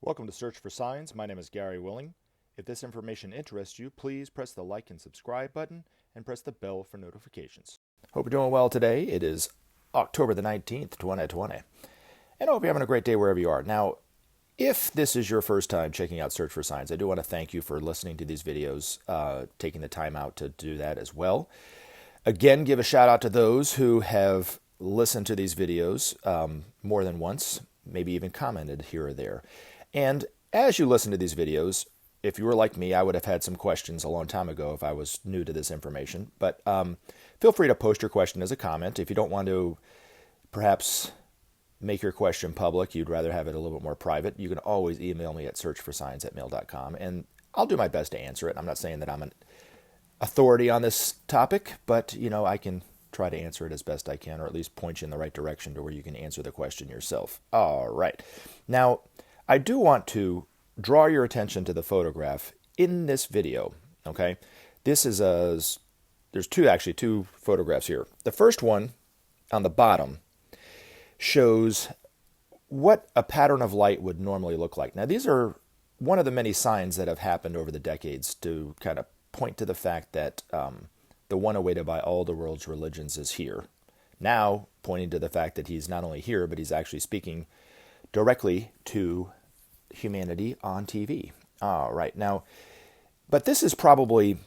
Welcome to Search for Signs. My name is Gary Willing. If this information interests you, please press the like and subscribe button and press the bell for notifications. Hope you're doing well today. It is October the 19th, 2020. And I hope you're having a great day wherever you are. Now, if this is your first time checking out Search for Signs, I do want to thank you for listening to these videos, taking the time out to do that as well. Again, give a shout out to those who have listened to these videos more than once, maybe even commented here or there. And as you listen to these videos, if you were like me, I would have had some questions a long time ago if I was new to this information. But feel free to post your question as a comment. If you don't want to perhaps make your question public, you'd rather have it a little bit more private, you can always email me at searchforsigns@mail.com, and I'll do my best to answer it. I'm not saying that I'm an authority on this topic, but I can try to answer it as best I can, or at least point you in the right direction to where you can answer the question yourself. All right. Now, I do want to draw your attention to the photograph in this video, okay? This is there's two photographs here. The first one on the bottom shows what a pattern of light would normally look like. Now, these are one of the many signs that have happened over the decades to kind of point to the fact that the one awaited by all the world's religions is here. Now, pointing to the fact that he's not only here, but he's actually speaking directly to humanity on TV. All right. Now, but this is probably,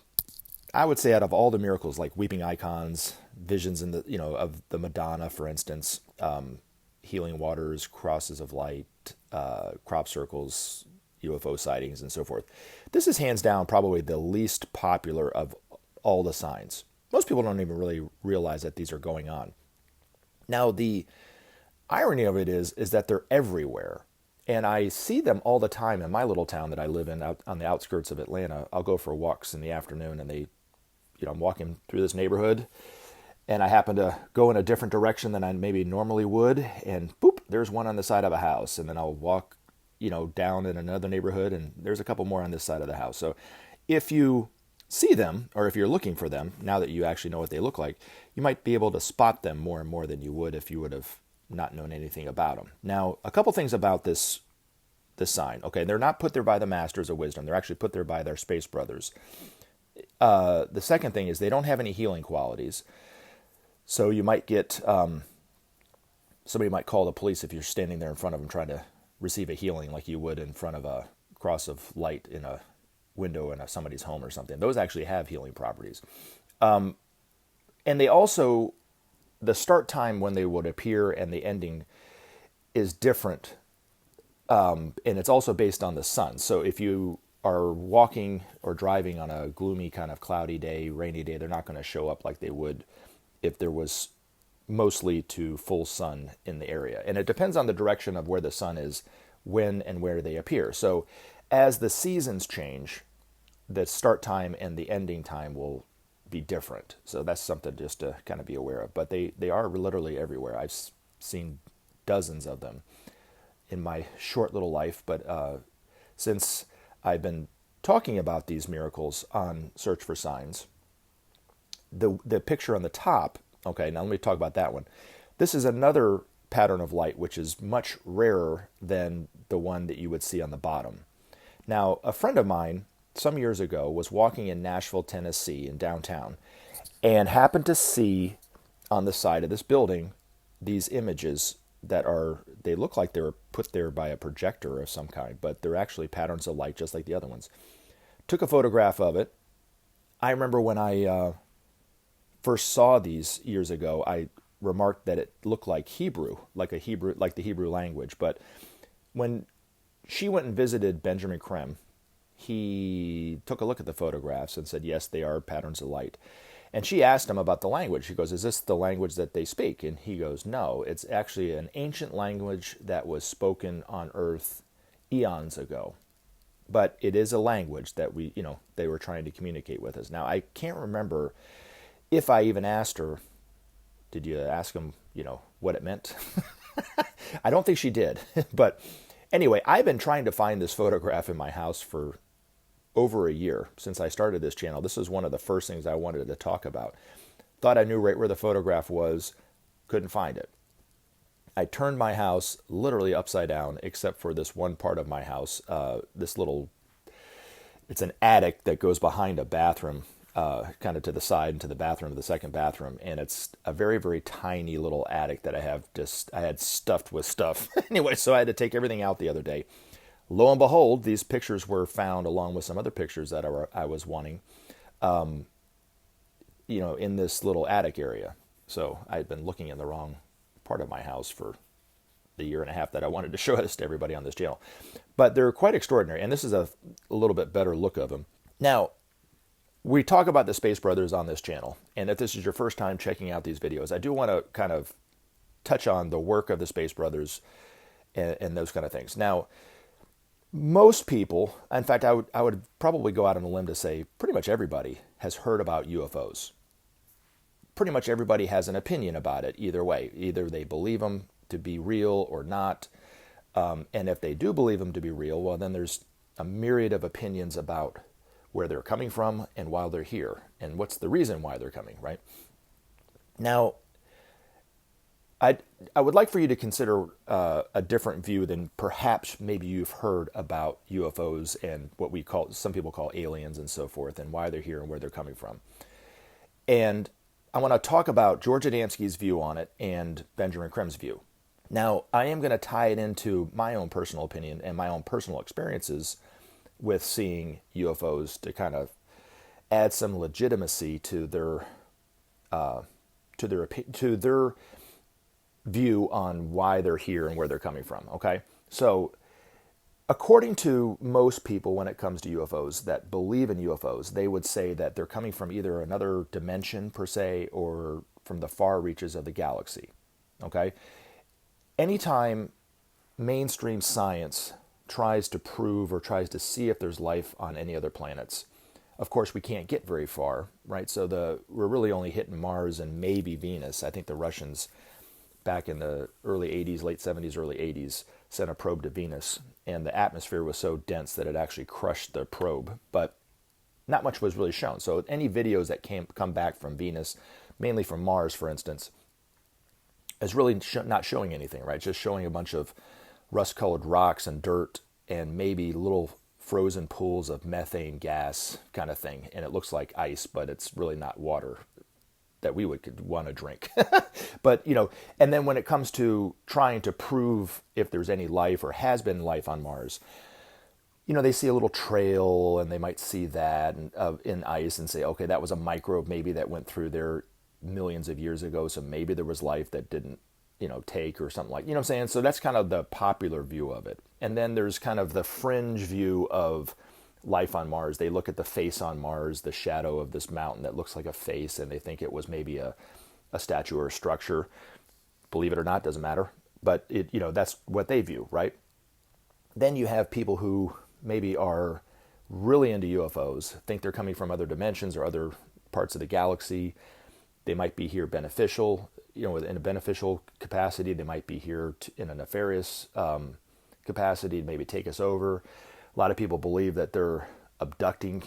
I would say, out of all the miracles, like weeping icons, visions in the, of the Madonna, for instance, healing waters, crosses of light, crop circles, UFO sightings, and so forth. This is hands down probably the least popular of all the signs. Most people don't even really realize that these are going on. Now, the irony of it is that they're everywhere. And I see them all the time in my little town that I live in out on the outskirts of Atlanta. I'll go for walks in the afternoon, and I'm walking through this neighborhood, and I happen to go in a different direction than I maybe normally would, and boop, there's one on the side of a house. And then I'll walk, down in another neighborhood, and there's a couple more on this side of the house. So if you see them, or if you're looking for them, now that you actually know what they look like, you might be able to spot them more and more than you would if you would have not known anything about them. Now, a couple things about this sign. Okay, they're not put there by the masters of wisdom. They're actually put there by their space brothers. The second thing is they don't have any healing qualities. So you might get, somebody might call the police if you're standing there in front of them trying to receive a healing like you would in front of a cross of light in a window in somebody's home or something. Those actually have healing properties. And they also, the start time when they would appear and the ending is different. And it's also based on the sun. So if you are walking or driving on a gloomy kind of cloudy day, rainy day, they're not going to show up like they would if there was mostly to full sun in the area. And it depends on the direction of where the sun is, when and where they appear. So as the seasons change, the start time and the ending time will be different. So that's something just to kind of be aware of. But they are literally everywhere. I've seen dozens of them in my short little life. But since I've been talking about these miracles on Search for Signs, the picture on the top, okay, now let me talk about that one. This is another pattern of light which is much rarer than the one that you would see on the bottom. Now, a friend of mine some years ago was walking in Nashville, Tennessee, in downtown, and happened to see on the side of this building these images that they look like they were put there by a projector of some kind, but they're actually patterns of light just like the other ones. Took a photograph of it. I remember when I first saw these years ago, I remarked that it looked like Hebrew, like the Hebrew language. But when she went and visited Benjamin Creme, he took a look at the photographs and said, yes, they are patterns of light. And she asked him about the language. She goes, is this the language that they speak? And he goes, no, it's actually an ancient language that was spoken on Earth eons ago. But it is a language that they were trying to communicate with us. Now, I can't remember if I even asked her, did you ask him, what it meant? I don't think she did. But anyway, I've been trying to find this photograph in my house for over a year since I started this channel. This is one of the first things I wanted to talk about. Thought I knew right where the photograph was, couldn't find it. I turned my house literally upside down, except for this one part of my house, it's an attic that goes behind a bathroom, kind of to the side into the bathroom, the second bathroom. And it's a very, very tiny little attic that I had stuffed with stuff. Anyway, so I had to take everything out the other day. Lo and behold, these pictures were found along with some other pictures that I was wanting, in this little attic area. So I had been looking in the wrong part of my house for the year and a half that I wanted to show this to everybody on this channel. But they're quite extraordinary, and this is a little bit better look of them. Now, we talk about the Space Brothers on this channel, and if this is your first time checking out these videos, I do want to kind of touch on the work of the Space Brothers and those kind of things. Now, most people, in fact, I would probably go out on a limb to say pretty much everybody has heard about UFOs. Pretty much everybody has an opinion about it either way. Either they believe them to be real or not. And if they do believe them to be real, well, then there's a myriad of opinions about where they're coming from and why they're here and what's the reason why they're coming, right? Now, I would like for you to consider a different view than perhaps maybe you've heard about UFOs and what some people call aliens and so forth, and why they're here and where they're coming from. And I want to talk about George Adamski's view on it and Benjamin Creme's view. Now, I am going to tie it into my own personal opinion and my own personal experiences with seeing UFOs to kind of add some legitimacy to their view on why they're here and where they're coming from. Okay, so according to most people, when it comes to UFOs that believe in UFOs, they would say that they're coming from either another dimension per se or from the far reaches of the galaxy. Okay, anytime mainstream science tries to prove or tries to see if there's life on any other planets, of course we can't get very far, right? So we're really only hitting Mars and maybe Venus. I think the Russians back in the early 80s, late 70s, early 80s, sent a probe to Venus, and the atmosphere was so dense that it actually crushed the probe, but not much was really shown. So any videos that come back from Venus, mainly from Mars, for instance, is really not showing anything, right? Just showing a bunch of rust-colored rocks and dirt and maybe little frozen pools of methane gas kind of thing, and it looks like ice, but it's really not water that we would want to drink. But, and then when it comes to trying to prove if there's any life or has been life on Mars, they see a little trail and they might see that in ice and say, okay, that was a microbe maybe that went through there millions of years ago, so maybe there was life that didn't, take or something like, what I'm saying? So that's kind of the popular view of it. And then there's kind of the fringe view of life on Mars. They look at the face on Mars, the shadow of this mountain that looks like a face, and they think it was maybe a statue or a structure. Believe it or not, doesn't matter. But that's what they view, right? Then you have people who maybe are really into UFOs, think they're coming from other dimensions or other parts of the galaxy. They might be here beneficial, in a beneficial capacity. They might be here in a nefarious capacity to maybe take us over. A lot of people believe that they're abducting,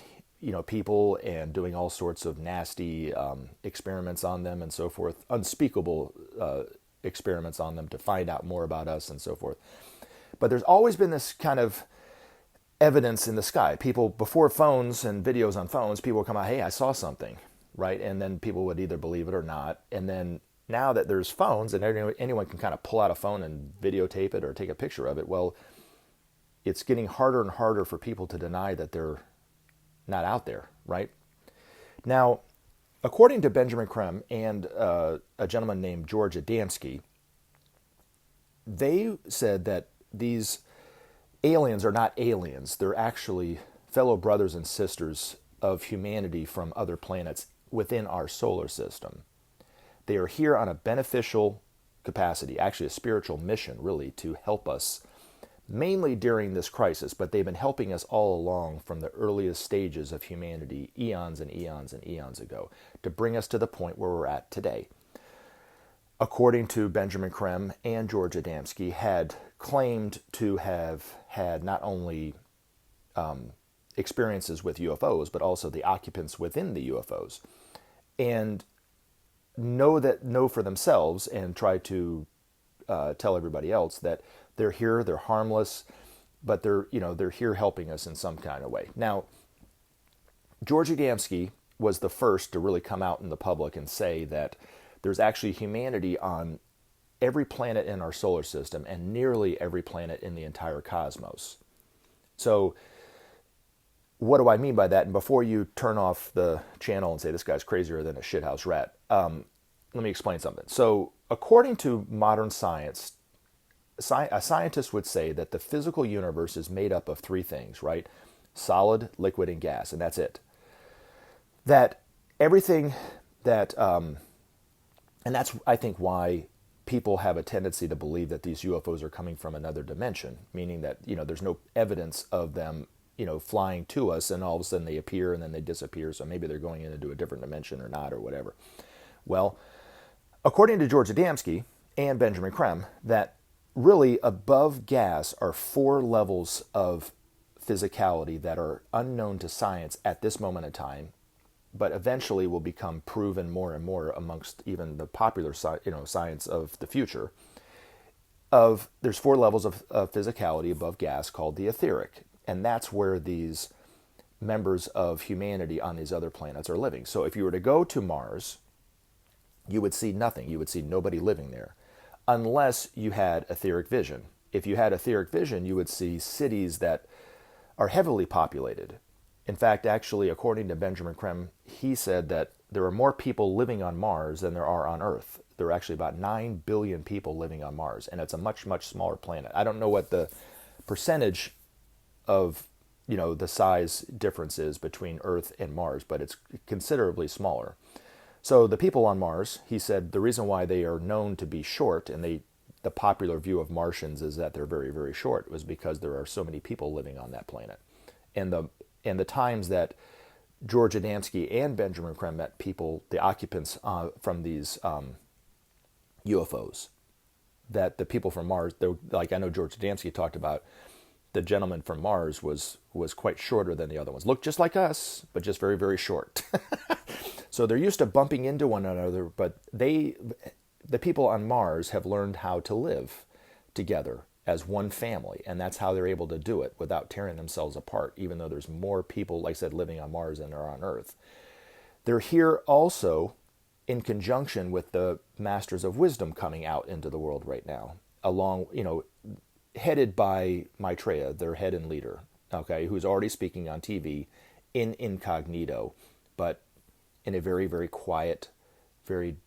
people and doing all sorts of nasty experiments on them and so forth, unspeakable experiments on them to find out more about us and so forth. But there's always been this kind of evidence in the sky. People, before phones and videos on phones, people would come out, hey, I saw something, right? And then people would either believe it or not. And then now that there's phones and anyone can kind of pull out a phone and videotape it or take a picture of it, well, it's getting harder and harder for people to deny that they're not out there, right? Now, according to Benjamin Creme and a gentleman named George Adamski, they said that these aliens are not aliens. They're actually fellow brothers and sisters of humanity from other planets within our solar system. They are here on a beneficial capacity, actually a spiritual mission, really, to help us, mainly during this crisis, but they've been helping us all along from the earliest stages of humanity, eons and eons and eons ago, to bring us to the point where we're at today. According to Benjamin Creme and George Adamski, had claimed to have had not only experiences with UFOs, but also the occupants within the UFOs, and know for themselves and try to tell everybody else that they're here, they're harmless, but they're here helping us in some kind of way. Now, George Adamski was the first to really come out in the public and say that there's actually humanity on every planet in our solar system and nearly every planet in the entire cosmos. So what do I mean by that? And before you turn off the channel and say this guy's crazier than a shithouse rat, let me explain something. So according to modern science, a scientist would say that the physical universe is made up of three things, right? Solid, liquid, and gas, and that's it. That everything that, and that's, I think, why people have a tendency to believe that these UFOs are coming from another dimension, meaning that, there's no evidence of them, flying to us, and all of a sudden they appear and then they disappear, so maybe they're going into a different dimension or not or whatever. Well, according to George Adamski and Benjamin Creme, that really above gas are 4 levels of physicality that are unknown to science at this moment in time, but eventually will become proven more and more amongst even the popular science of the future. There's 4 levels of physicality above gas called the etheric, and that's where these members of humanity on these other planets are living. So if you were to go to Mars, you would see nothing. You would see nobody living there, unless you had etheric vision. If you had etheric vision, you would see cities that are heavily populated. In fact, actually, according to Benjamin Creme, he said that there are more people living on Mars than there are on Earth. There are actually about 9 billion people living on Mars, and it's a much, much smaller planet. I don't know what the percentage of, the size difference is between Earth and Mars, but it's considerably smaller. So the people on Mars, he said, the reason why they are known to be short, and the popular view of Martians is that they're very, very short, was because there are so many people living on that planet. And the times that George Adamski and Benjamin Creme met people, the occupants from these UFOs, that the people from Mars, like I know George Adamski talked about, the gentleman from Mars was quite shorter than the other ones. Looked just like us, but just very, very short. So they're used to bumping into one another, but the people on Mars have learned how to live together as one family, and that's how they're able to do it without tearing themselves apart, even though there's more people, like I said, living on Mars than there are on Earth. They're here also in conjunction with the Masters of Wisdom coming out into the world right now, along, headed by Maitreya, their head and leader, okay, who's already speaking on TV in incognito, but in a very, very quiet, very,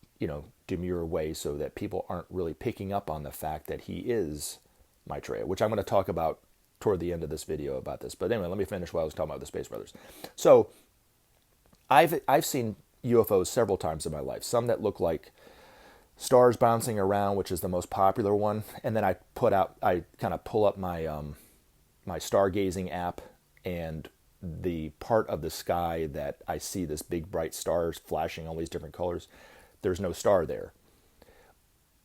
demure way, so that people aren't really picking up on the fact that he is Maitreya, which I'm going to talk about toward the end of this video about this. But anyway, let me finish what I was talking about the Space Brothers. So I've seen UFOs several times in my life, some that look like stars bouncing around, which is the most popular one, and then I kind of pull up my my stargazing app, and the part of the sky that I see this big bright stars flashing all these different colors, there's no star there.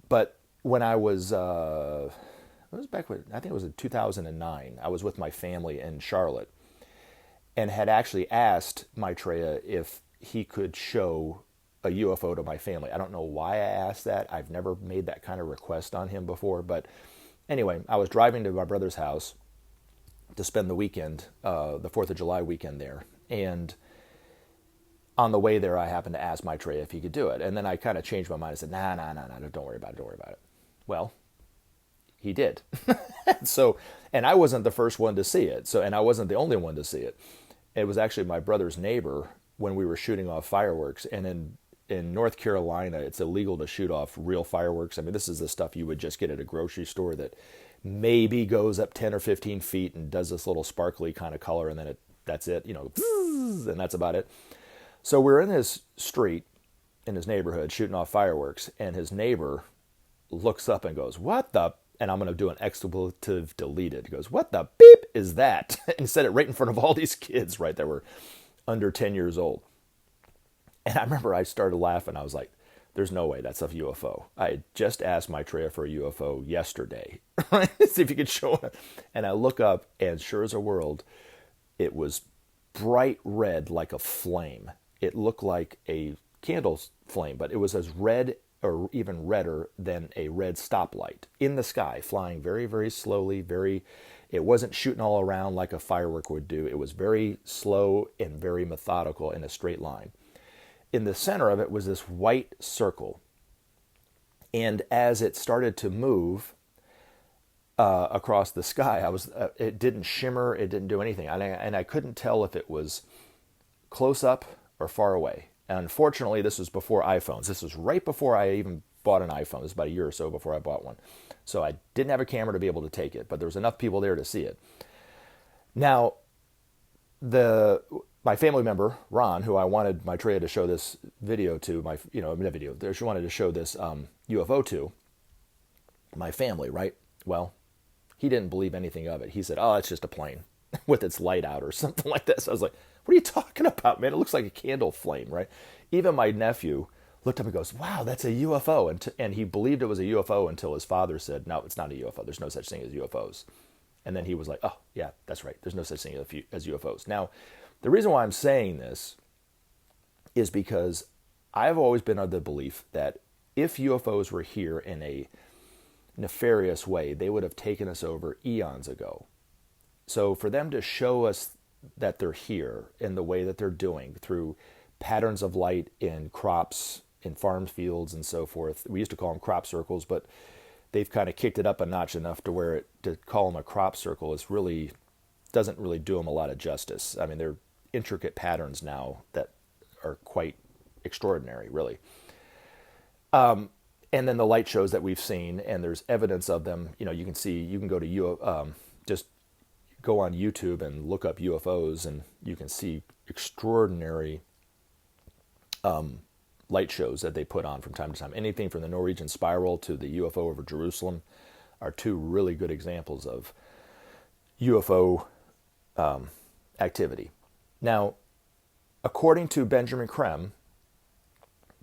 But when I was it was back when, I think it was in 2009, I was with my family in Charlotte, and had actually asked Maitreya if he could show a UFO to my family. I don't know why I asked that. I've never made that kind of request on him before. But anyway, I was driving to my brother's house to spend the weekend, the 4th of July weekend there. And on the way there, I happened to ask Maitreya if he could do it. And then I kind of changed my mind. I said, nah, don't worry about it. Well, he did. So, and I wasn't the first one to see it. So, and I wasn't the only one to see it. It was actually my brother's neighbor when we were shooting off fireworks. And in North Carolina, it's illegal to shoot off real fireworks. I mean, this is the stuff you would just get at a grocery store that maybe goes up 10 or 15 feet and does this little sparkly kind of color, and then that's it, and that's about it. So we're in his street, in his neighborhood, shooting off fireworks, and his neighbor looks up and goes, "What the," and I'm going to do an expletive deleted. He goes, "What the beep is that?" And said it right in front of all these kids, right, that were under 10 years old. And I remember I started laughing. I was like, there's no way that's a UFO. I had just asked Maitreya for a UFO yesterday. See if you could show it. And I look up, and sure as a world, it was bright red like a flame. It looked like a candle flame, but it was as red or even redder than a red stoplight in the sky, flying very, very slowly, it wasn't shooting all around like a firework would do. It was very slow and very methodical in a straight line. In the center of it was this white circle. And as it started to move across the sky, it didn't shimmer, it didn't do anything. And I couldn't tell if it was close up or far away. And unfortunately, this was before iPhones. This was right before I even bought an iPhone. This was about a year or so before I bought one. So I didn't have a camera to be able to take it, but there was enough people there to see it. Now, my family member, Ron, who I wanted Maitreya to show this video to, she wanted to show this UFO to, my family, right? Well, he didn't believe anything of it. He said, oh, it's just a plane with its light out or something like that. So I was like, what are you talking about, man? It looks like a candle flame, right? Even my nephew looked up and goes, wow, that's a UFO. And he believed it was a UFO until his father said, no, it's not a UFO. There's no such thing as UFOs. And then he was like, oh, yeah, that's right. There's no such thing as UFOs. Now, the reason why I'm saying this is because I've always been of the belief that if UFOs were here in a nefarious way, they would have taken us over eons ago. So for them to show us that they're here in the way that they're doing through patterns of light in crops, in farm fields and so forth. We used to call them crop circles, but they've kind of kicked it up a notch enough to where to call them a crop circle doesn't really do them a lot of justice. I mean, they're intricate patterns now that are quite extraordinary, really. And then the light shows that we've seen, and there's evidence of them. You can go to just go on YouTube and look up UFOs, and you can see extraordinary light shows that they put on from time to time. Anything from the Norwegian Spiral to the UFO over Jerusalem are two really good examples of UFO activity. Now, according to Benjamin Creme,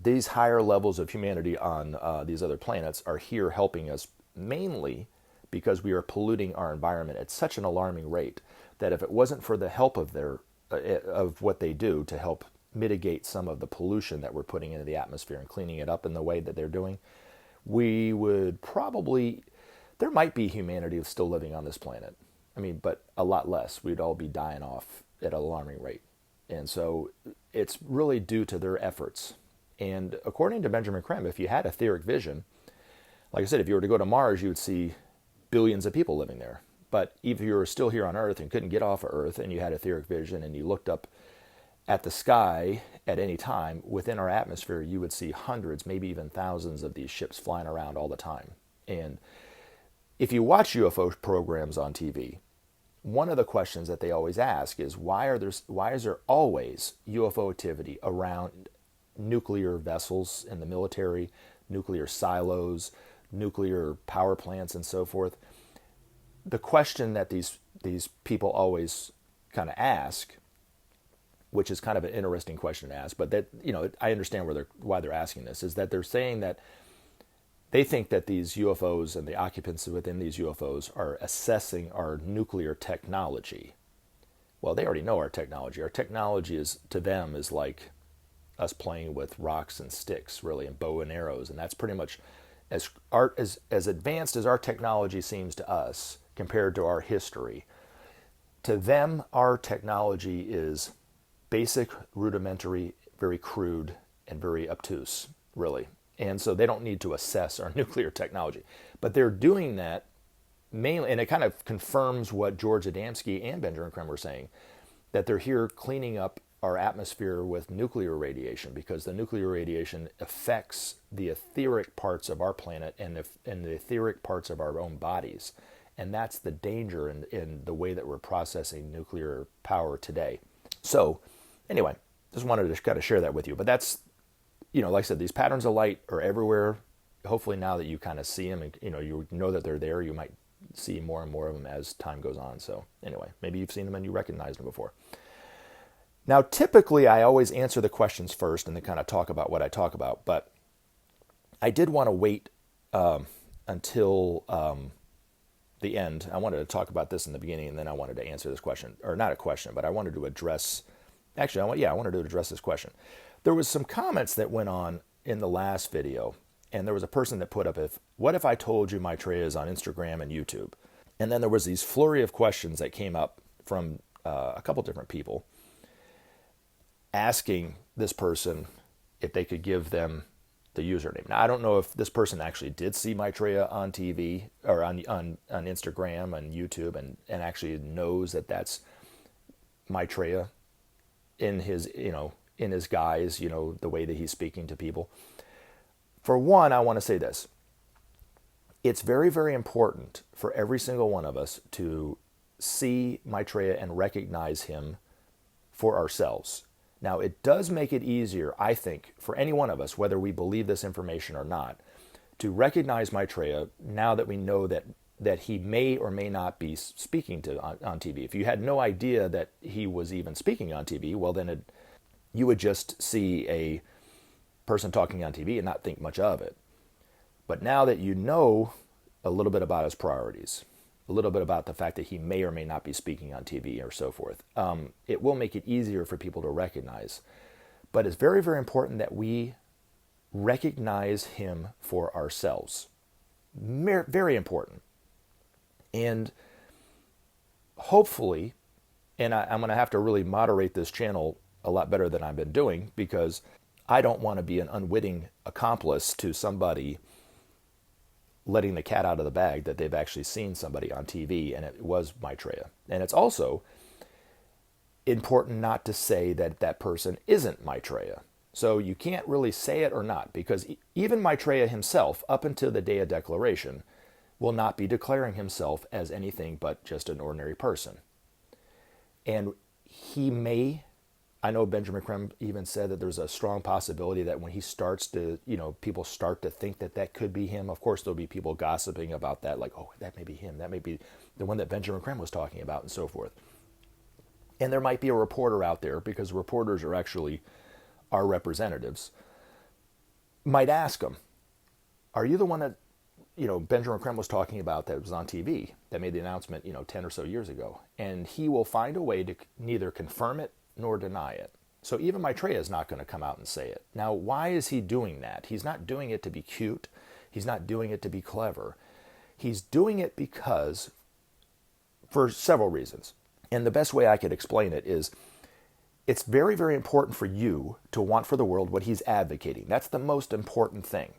these higher levels of humanity on these other planets are here helping us mainly because we are polluting our environment at such an alarming rate that if it wasn't for the help of what they do to help mitigate some of the pollution that we're putting into the atmosphere and cleaning it up in the way that they're doing, we would there might be humanity still living on this planet. I mean, but a lot less. We'd all be dying off at an alarming rate. And so it's really due to their efforts. And according to Benjamin Creme, if you had etheric vision, like I said, if you were to go to Mars, you would see billions of people living there. But if you were still here on Earth and couldn't get off of Earth and you had etheric vision and you looked up at the sky at any time, within our atmosphere, you would see hundreds, maybe even thousands of these ships flying around all the time. And if you watch UFO programs on TV, one of the questions that they always ask is why is there always UFO activity around nuclear vessels in the military, nuclear silos, nuclear power plants, and so forth? The question that these people always kind of ask, which is kind of an interesting question to ask, but that, I understand why they're asking this, is that they're saying that they think that these UFOs and the occupants within these UFOs are assessing our nuclear technology. Well, they already know our technology. Our technology to them is like us playing with rocks and sticks, really, and bow and arrows, and that's pretty much as advanced as our technology seems to us compared to our history. To them, our technology is basic, rudimentary, very crude, and very obtuse, really. And so they don't need to assess our nuclear technology. But they're doing that mainly, and it kind of confirms what George Adamski and Benjamin Creme were saying, that they're here cleaning up our atmosphere with nuclear radiation, because the nuclear radiation affects the etheric parts of our planet and the etheric parts of our own bodies. And that's the danger in the way that we're processing nuclear power today. So anyway, just wanted to kind of share that with you. But that's, like I said, these patterns of light are everywhere. Hopefully now that you kind of see them and, you know that they're there, you might see more and more of them as time goes on. So anyway, maybe you've seen them and you recognized them before. Now, typically I always answer the questions first and then kind of talk about what I talk about. But I did want to wait until the end. I wanted to talk about this in the beginning, and then I wanted to answer this question, or not a question, but I wanted to address, I wanted to address this question. There was some comments that went on in the last video, And there was a person that put up, what if I told you Maitreya is on Instagram and YouTube? And then there was these flurry of questions that came up from a couple different people asking this person if they could give them the username. Now, I don't know if this person actually did see Maitreya on TV or on Instagram and YouTube and actually knows that that's Maitreya in his, in his guise, the way that he's speaking to people. For one, I want to say this. It's very, very important for every single one of us to see Maitreya and recognize him for ourselves. Now, it does make it easier, I think, for any one of us, whether we believe this information or not, to recognize Maitreya now that we know that he may or may not be speaking on TV. If you had no idea that he was even speaking on TV, well, then you would just see a person talking on TV and not think much of it. But now that you know a little bit about his priorities, a little bit about the fact that he may or may not be speaking on TV or so forth, it will make it easier for people to recognize. But it's very, very important that we recognize him for ourselves. Very important. And hopefully, and I'm going to have to really moderate this channel a lot better than I've been doing, because I don't want to be an unwitting accomplice to somebody letting the cat out of the bag that they've actually seen somebody on TV and it was Maitreya. And it's also important not to say that that person isn't Maitreya. So you can't really say it or not, because even Maitreya himself, up until the day of declaration, will not be declaring himself as anything but just an ordinary person. And he may, I know Benjamin Creme even said that there's a strong possibility that when he starts to, people start to think that that could be him. Of course, there'll be people gossiping about that, like, oh, that may be him. That may be the one that Benjamin Creme was talking about, and so forth. And there might be a reporter out there, because reporters are actually our representatives, might ask him, are you the one that, Benjamin Creme was talking about that was on TV, that made the announcement, 10 or so years ago? And he will find a way to neither confirm it nor deny it. So even Maitreya is not going to come out and say it. Now, why is he doing that? He's not doing it to be cute. He's not doing it to be clever. He's doing it because, for several reasons. And the best way I could explain it is, it's very, very important for you to want for the world what he's advocating. That's the most important thing.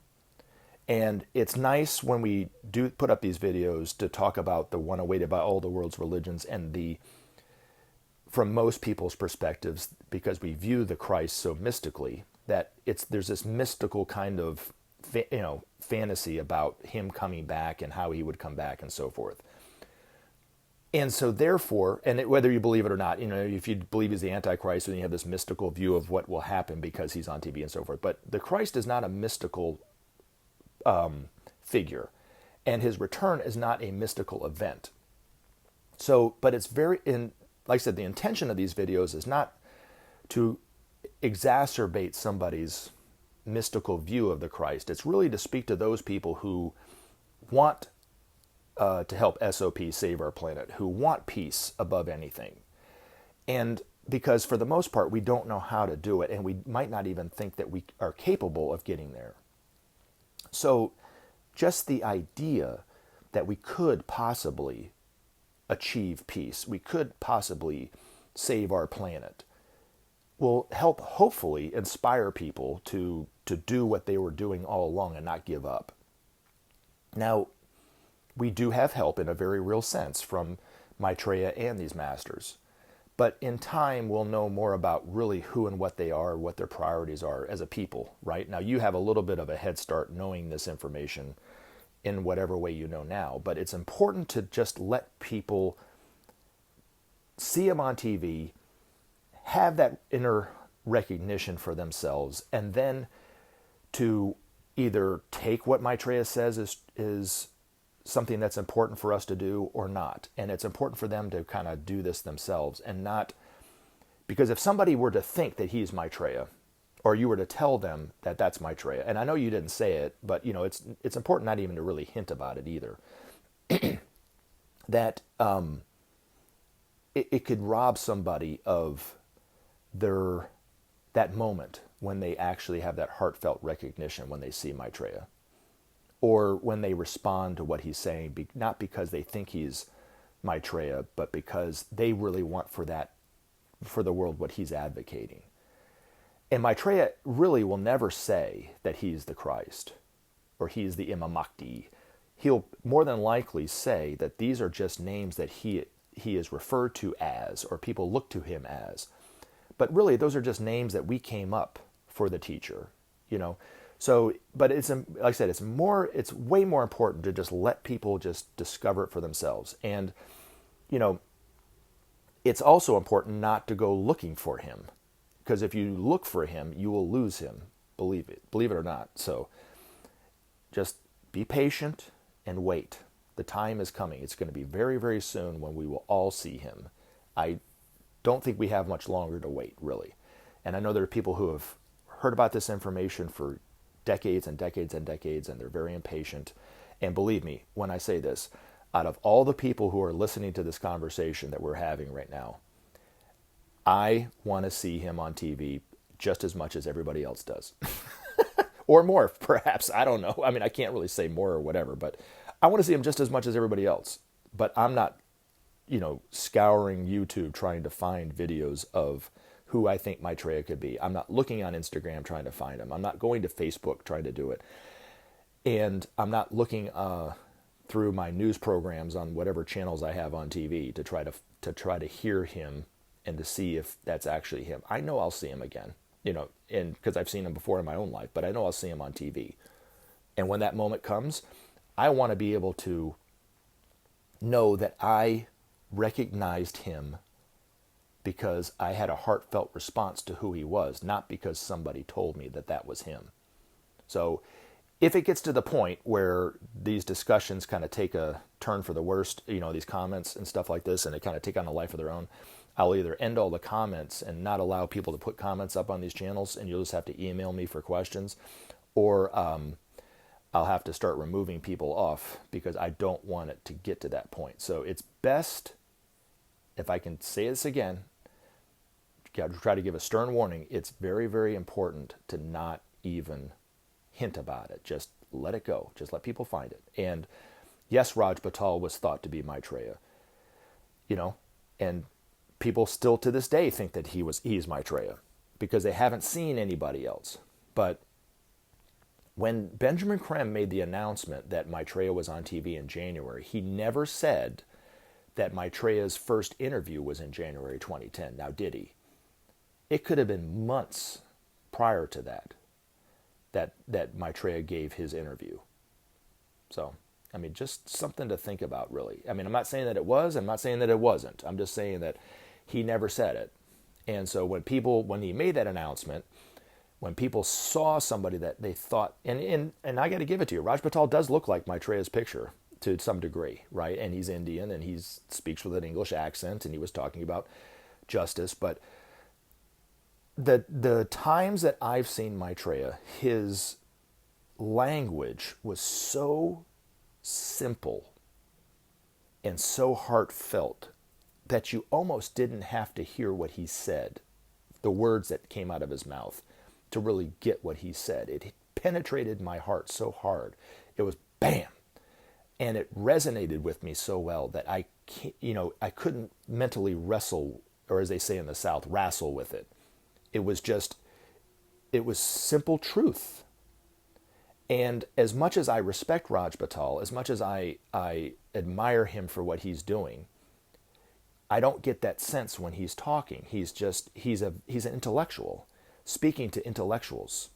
And it's nice when we do put up these videos to talk about the one awaited by all the world's religions and from most people's perspectives, because we view the Christ so mystically, that there's this mystical kind of fantasy about him coming back and how he would come back and so forth. And so therefore, whether you believe it or not, if you believe he's the Antichrist, then you have this mystical view of what will happen because he's on TV and so forth. But the Christ is not a mystical figure, and his return is not a mystical event. So, but it's like I said, the intention of these videos is not to exacerbate somebody's mystical view of the Christ. It's really to speak to those people who want to help SOP save our planet, who want peace above anything. And because for the most part, we don't know how to do it, and we might not even think that we are capable of getting there. So just the idea that we could possibly achieve peace, we could possibly save our planet, will help hopefully inspire people to do what they were doing all along and not give up. Now, we do have help in a very real sense from Maitreya and these masters. But in time, we'll know more about really who and what they are, what their priorities are as a people, right? Now, you have a little bit of a head start knowing this information in whatever way you know now. But it's important to just let people see them on TV, have that inner recognition for themselves, and then to either take what Maitreya says is something that's important for us to do or not. And it's important for them to kind of do this themselves and not, because if somebody were to think that he's Maitreya, or you were to tell them that that's Maitreya, and I know you didn't say it, but it's important not even to really hint about it either, that it could rob somebody of that moment when they actually have that heartfelt recognition when they see Maitreya. or when they respond to what he's saying, not because they think he's Maitreya, but because they really want for the world what he's advocating. And Maitreya really will never say that he's the Christ or he's the Imam Mahdi. He'll more than likely say that these are just names that he is referred to as, or people look to him as. But really, those are just names that we came up for the teacher, you know. So, but it's, like I said, it's way more important to just let people just discover it for themselves. And, you know, it's also important not to go looking for him, because if you look for him, you will lose him. Believe it or not. So just be patient and wait. The time is coming. It's going to be very, very soon when we will all see him. I don't think we have much longer to wait, really. And I know there are people who have heard about this information for decades and decades and decades, and they're very impatient. And believe me, when I say this, out of all the people who are listening to this conversation that we're having right now, I want to see him on TV just as much as everybody else does. Or more, perhaps. I don't know. I mean, I can't really say more or whatever, but I want to see him just as much as everybody else. But I'm not, you know, scouring YouTube trying to find videos of who I think Maitreya could be. I'm not looking on Instagram trying to find him. I'm not going to Facebook trying to do it. And I'm not looking through my news programs on whatever channels I have on TV to try to hear him and to see if that's actually him. I know I'll see him again, you know, and because I've seen him before in my own life, but I know I'll see him on TV. And when that moment comes, I want to be able to know that I recognized him because I had a heartfelt response to who he was, not because somebody told me that that was him. So if it gets to the point where these discussions kind of take a turn for the worst, you know, these comments and stuff like this, and they kind of take on a life of their own, I'll either end all the comments and not allow people to put comments up on these channels, and you'll just have to email me for questions, or I'll have to start removing people off because I don't want it to get to that point. So it's best, if I can say this again, try to give a stern warning. It's very, very important to not even hint about it. Just let it go. Just let people find it. And yes, Raj Batal was thought to be Maitreya, you know, and people still to this day think that he's Maitreya because they haven't seen anybody else. But when Benjamin Creme made the announcement that Maitreya was on TV in January, he never said that Maitreya's first interview was in January 2010. Now, did he? It could have been months prior to that Maitreya gave his interview. So, I mean, just something to think about, really. I mean, I'm not saying that it was. I'm not saying that it wasn't. I'm just saying that he never said it. And so when he made that announcement, when people saw somebody that they thought, and I got to give it to you, Raj Batal does look like Maitreya's picture to some degree, right? And he's Indian, and he speaks with an English accent, and he was talking about justice. But the times that I've seen Maitreya, his language was so simple and so heartfelt that you almost didn't have to hear what he said, the words that came out of his mouth, to really get what he said. It penetrated my heart so hard. It was bam. And it resonated with me so well that I couldn't mentally wrestle, or as they say in the South, wrestle with it. It was simple truth. And as much as I respect Raj Batal, as much as I admire him for what he's doing, I don't get that sense when he's talking. He's an intellectual speaking to intellectuals.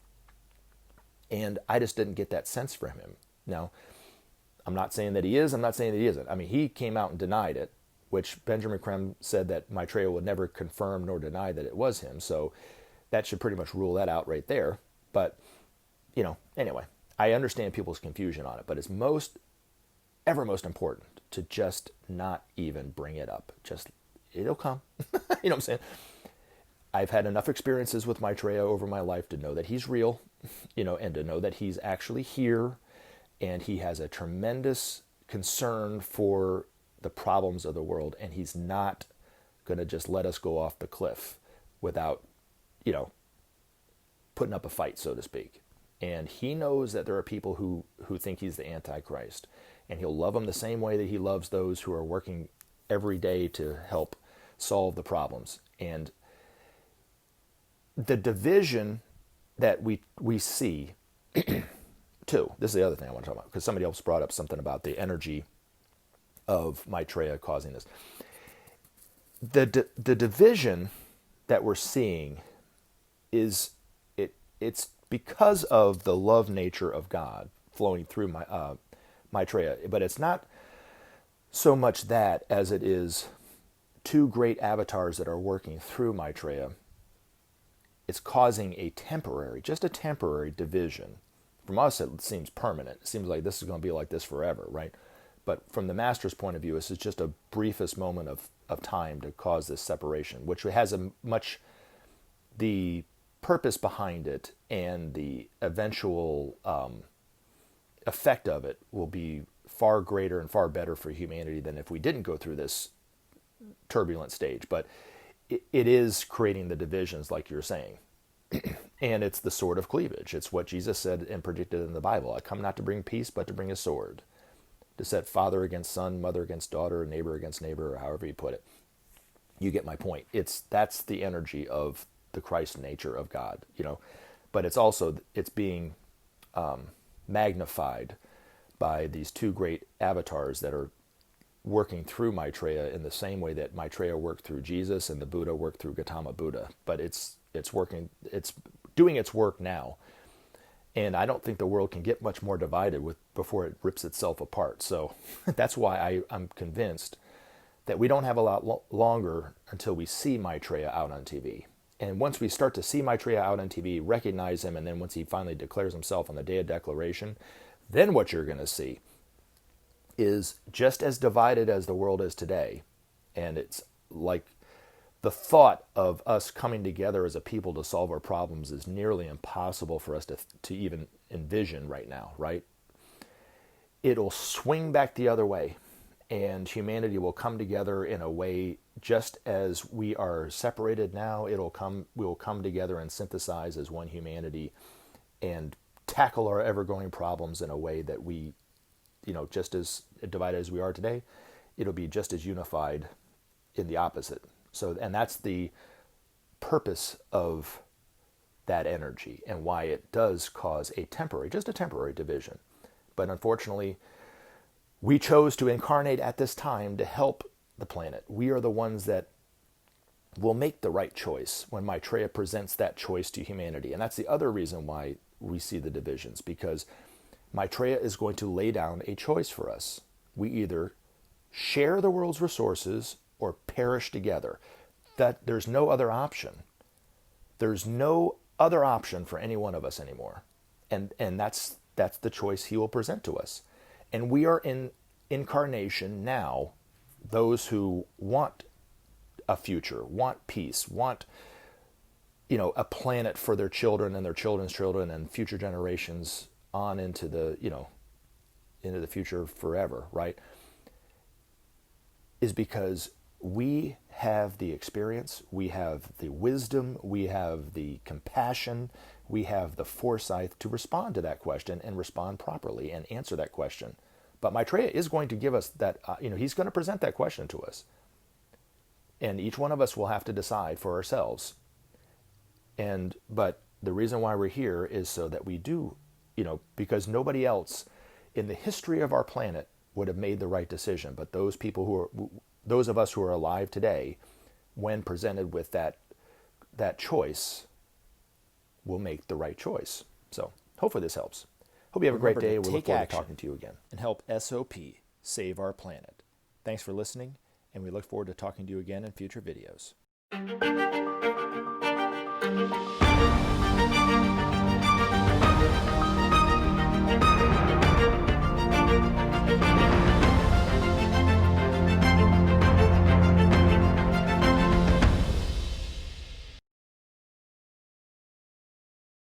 And I just didn't get that sense from him. Now, I'm not saying that he is, I'm not saying that he isn't. I mean, he came out and denied it, which Benjamin Creme said that Maitreya would never confirm nor deny that it was him. So that should pretty much rule that out right there. But, you know, anyway, I understand people's confusion on it, but it's most important to just not even bring it up. Just, it'll come. You know what I'm saying? I've had enough experiences with Maitreya over my life to know that he's real, you know, and to know that he's actually here, and he has a tremendous concern for the problems of the world, and he's not going to just let us go off the cliff without, you know, putting up a fight, so to speak. And he knows that there are people who think he's the Antichrist. And he'll love them the same way that he loves those who are working every day to help solve the problems. And the division that we see, too, this is the other thing I want to talk about, because somebody else brought up something about the energy of Maitreya causing this. The division that we're seeing it's because of the love nature of God flowing through Maitreya, but it's not so much that as it is two great avatars that are working through Maitreya. It's causing just a temporary division. From us, it seems permanent. It seems like this is going to be like this forever, right? But from the master's point of view, this is just a briefest moment of time to cause this separation, which has the purpose behind it and the eventual effect of it will be far greater and far better for humanity than if we didn't go through this turbulent stage. But it is creating the divisions, like you're saying. And it's the sword of cleavage. It's what Jesus said and predicted in the Bible. I come not to bring peace, but to bring a sword. To set father against son, mother against daughter, neighbor against neighbor, or however you put it. You get my point. That's the energy of the Christ nature of God, But it's being magnified by these two great avatars that are working through Maitreya in the same way that Maitreya worked through Jesus and the Buddha worked through Gautama Buddha. But it's doing its work now. And I don't think the world can get much more divided before it rips itself apart. So that's why I'm convinced that we don't have a lot longer until we see Maitreya out on TV. And once we start to see Maitreya out on TV, recognize him, and then once he finally declares himself on the day of declaration, then what you're going to see is just as divided as the world is today. And it's like the thought of us coming together as a people to solve our problems is nearly impossible for us to even envision right now, right? It'll swing back the other way, and humanity will come together in a way just as we are separated now. We will come together and synthesize as one humanity and tackle our ever-growing problems in a way that we, just as divided as we are today, it'll be just as unified in the opposite. So, and that's the purpose of that energy and why it does cause just a temporary division. But unfortunately, we chose to incarnate at this time to help the planet. We are the ones that will make the right choice when Maitreya presents that choice to humanity. And that's the other reason why we see the divisions, because Maitreya is going to lay down a choice for us. We either share the world's resources or perish together. That there's no other option. There's no other option for any one of us anymore. And that's the choice he will present to us. And we are in incarnation now, those who want a future, want peace, want a planet for their children and their children's children and future generations on into the future forever, right? Is because we have the experience, we have the wisdom, we have the compassion, we have the foresight to respond to that question and respond properly and answer that question. But Maitreya is going to give us that, he's going to present that question to us. And each one of us will have to decide for ourselves. But the reason why we're here is so that we do, because nobody else in the history of our planet would have made the right decision. But those of us who are alive today, when presented with that choice, will make the right choice. So hopefully this helps. Hope you have a great day. We look forward to talking to you again. And help SOP save our planet. Thanks for listening, and we look forward to talking to you again in future videos.